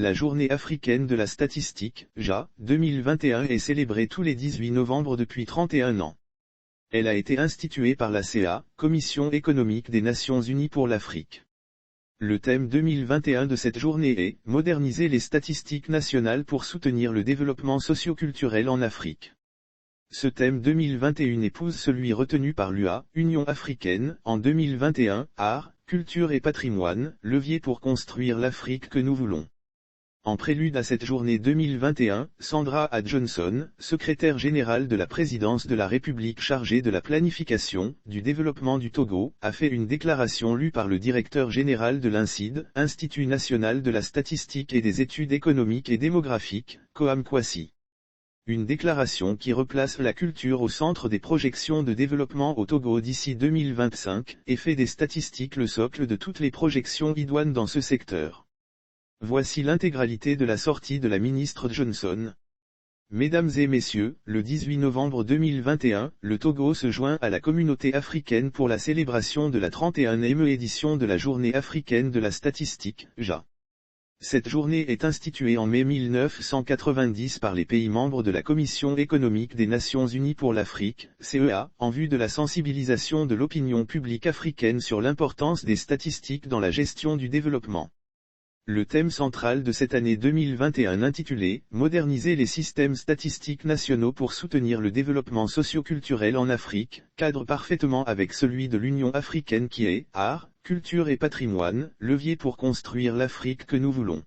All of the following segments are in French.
La Journée africaine de la statistique, JA, 2021 est célébrée tous les 18 novembre depuis 31 ans. Elle a été instituée par la CA, Commission économique des Nations Unies pour l'Afrique. Le thème 2021 de cette journée est « Moderniser les statistiques nationales pour soutenir le développement socio-culturel en Afrique ». Ce thème 2021 épouse celui retenu par l'UA, Union africaine, en 2021, Art, culture et patrimoine, levier pour construire l'Afrique que nous voulons. En prélude à cette journée 2021, Sandra A. Johnson, secrétaire générale de la présidence de la République chargée de la planification, du développement du Togo, a fait une déclaration lue par le directeur général de l'INSID, Institut national de la statistique et des études économiques et démographiques, Coam Kwasi. Une déclaration qui replace la culture au centre des projections de développement au Togo d'ici 2025, et fait des statistiques le socle de toutes les projections idoines dans ce secteur. Voici l'intégralité de la sortie de la ministre Johnson. Mesdames et messieurs, le 18 novembre 2021, le Togo se joint à la communauté africaine pour la célébration de la 31e édition de la Journée africaine de la statistique, JA. Cette journée est instituée en mai 1990 par les pays membres de la Commission économique des Nations Unies pour l'Afrique, CEA, en vue de la sensibilisation de l'opinion publique africaine sur l'importance des statistiques dans la gestion du développement. Le thème central de cette année 2021 intitulé « Moderniser les systèmes statistiques nationaux pour soutenir le développement socio-culturel en Afrique » cadre parfaitement avec celui de l'Union africaine qui est « Art, culture et patrimoine, levier pour construire l'Afrique que nous voulons ».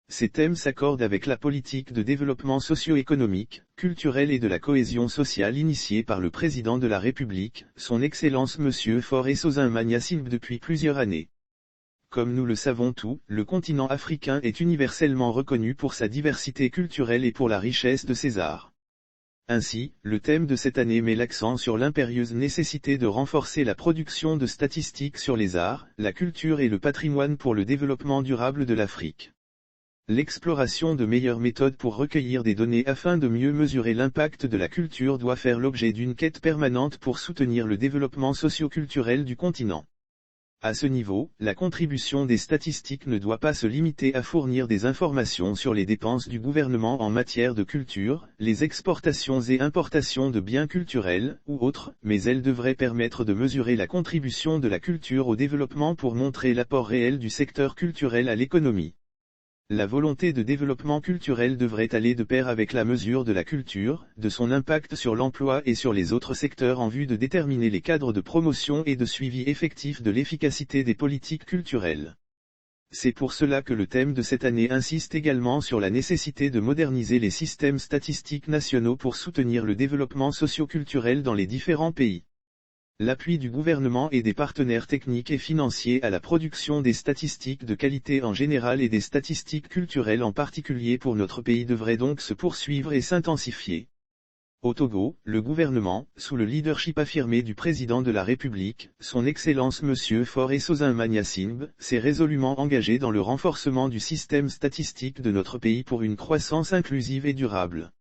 Ces thèmes s'accordent avec la politique de développement socio-économique, culturel et de la cohésion sociale initiée par le président de la République, son Excellence Monsieur Faure Essosin-Magnassine depuis plusieurs années. Comme nous le savons tous, le continent africain est universellement reconnu pour sa diversité culturelle et pour la richesse de ses arts. Ainsi, le thème de cette année met l'accent sur l'impérieuse nécessité de renforcer la production de statistiques sur les arts, la culture et le patrimoine pour le développement durable de l'Afrique. L'exploration de meilleures méthodes pour recueillir des données afin de mieux mesurer l'impact de la culture doit faire l'objet d'une quête permanente pour soutenir le développement socio-culturel du continent. À ce niveau, la contribution des statistiques ne doit pas se limiter à fournir des informations sur les dépenses du gouvernement en matière de culture, les exportations et importations de biens culturels, ou autres, mais elle devrait permettre de mesurer la contribution de la culture au développement pour montrer l'apport réel du secteur culturel à l'économie. La volonté de développement culturel devrait aller de pair avec la mesure de la culture, de son impact sur l'emploi et sur les autres secteurs en vue de déterminer les cadres de promotion et de suivi effectif de l'efficacité des politiques culturelles. C'est pour cela que le thème de cette année insiste également sur la nécessité de moderniser les systèmes statistiques nationaux pour soutenir le développement socio-culturel dans les différents pays. L'appui du gouvernement et des partenaires techniques et financiers à la production des statistiques de qualité en général et des statistiques culturelles en particulier pour notre pays devrait donc se poursuivre et s'intensifier. Au Togo, le gouvernement, sous le leadership affirmé du président de la République, son Excellence Monsieur Faure Essosin-Magnassine, s'est résolument engagé dans le renforcement du système statistique de notre pays pour une croissance inclusive et durable.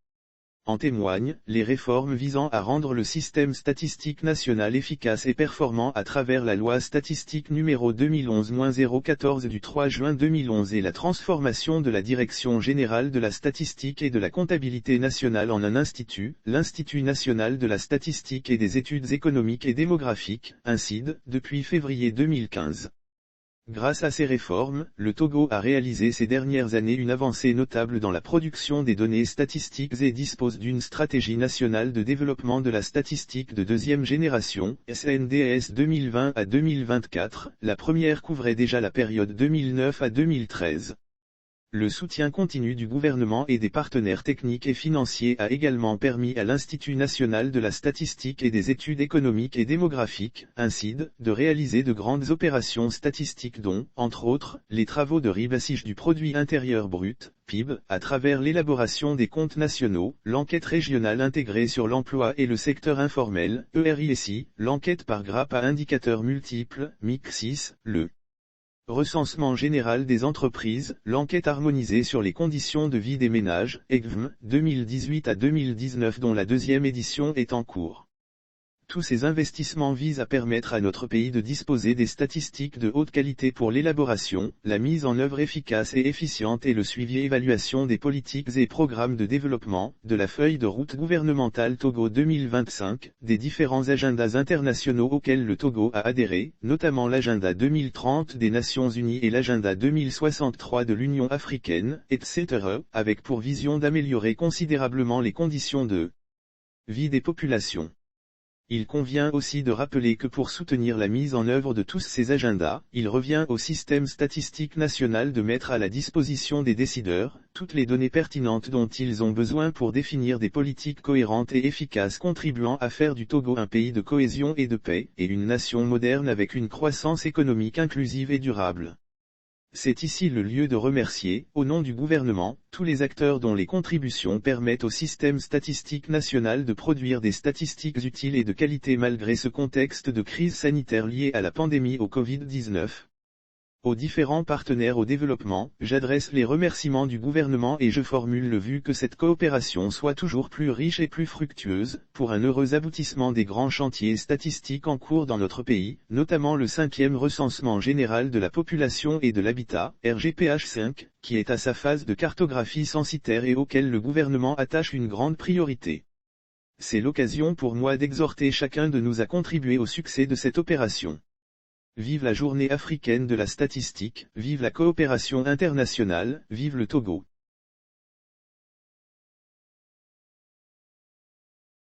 En témoignent, les réformes visant à rendre le système statistique national efficace et performant à travers la loi statistique numéro 2011-014 du 3 juin 2011 et la transformation de la Direction générale de la statistique et de la comptabilité nationale en un institut, l'Institut national de la statistique et des études économiques et démographiques, INSID, depuis février 2015. Grâce à ces réformes, le Togo a réalisé ces dernières années une avancée notable dans la production des données statistiques et dispose d'une stratégie nationale de développement de la statistique de deuxième génération, SNDS 2020 à 2024, la première couvrait déjà la période 2009 à 2013. Le soutien continu du gouvernement et des partenaires techniques et financiers a également permis à l'Institut national de la statistique et des études économiques et démographiques, INSID, de réaliser de grandes opérations statistiques dont, entre autres, les travaux de rebassage du produit intérieur brut, PIB, à travers l'élaboration des comptes nationaux, l'enquête régionale intégrée sur l'emploi et le secteur informel, ERISI, l'enquête par grappe à indicateurs multiples, MIC6, le recensement général des entreprises, l'enquête harmonisée sur les conditions de vie des ménages, EGVM, 2018 à 2019 dont la deuxième édition est en cours. Tous ces investissements visent à permettre à notre pays de disposer des statistiques de haute qualité pour l'élaboration, la mise en œuvre efficace et efficiente et le suivi et évaluation des politiques et programmes de développement, de la feuille de route gouvernementale Togo 2025, des différents agendas internationaux auxquels le Togo a adhéré, notamment l'agenda 2030 des Nations Unies et l'agenda 2063 de l'Union africaine, etc., avec pour vision d'améliorer considérablement les conditions de vie des populations. Il convient aussi de rappeler que pour soutenir la mise en œuvre de tous ces agendas, il revient au système statistique national de mettre à la disposition des décideurs, toutes les données pertinentes dont ils ont besoin pour définir des politiques cohérentes et efficaces contribuant à faire du Togo un pays de cohésion et de paix, et une nation moderne avec une croissance économique inclusive et durable. C'est ici le lieu de remercier, au nom du gouvernement, tous les acteurs dont les contributions permettent au système statistique national de produire des statistiques utiles et de qualité malgré ce contexte de crise sanitaire liée à la pandémie au Covid-19. Aux différents partenaires au développement, j'adresse les remerciements du gouvernement et je formule le vœu que cette coopération soit toujours plus riche et plus fructueuse, pour un heureux aboutissement des grands chantiers statistiques en cours dans notre pays, notamment le 5e recensement général de la population et de l'habitat, RGPH5, qui est à sa phase de cartographie censitaire et auquel le gouvernement attache une grande priorité. C'est l'occasion pour moi d'exhorter chacun de nous à contribuer au succès de cette opération. Vive la journée africaine de la statistique, vive la coopération internationale, vive le Togo.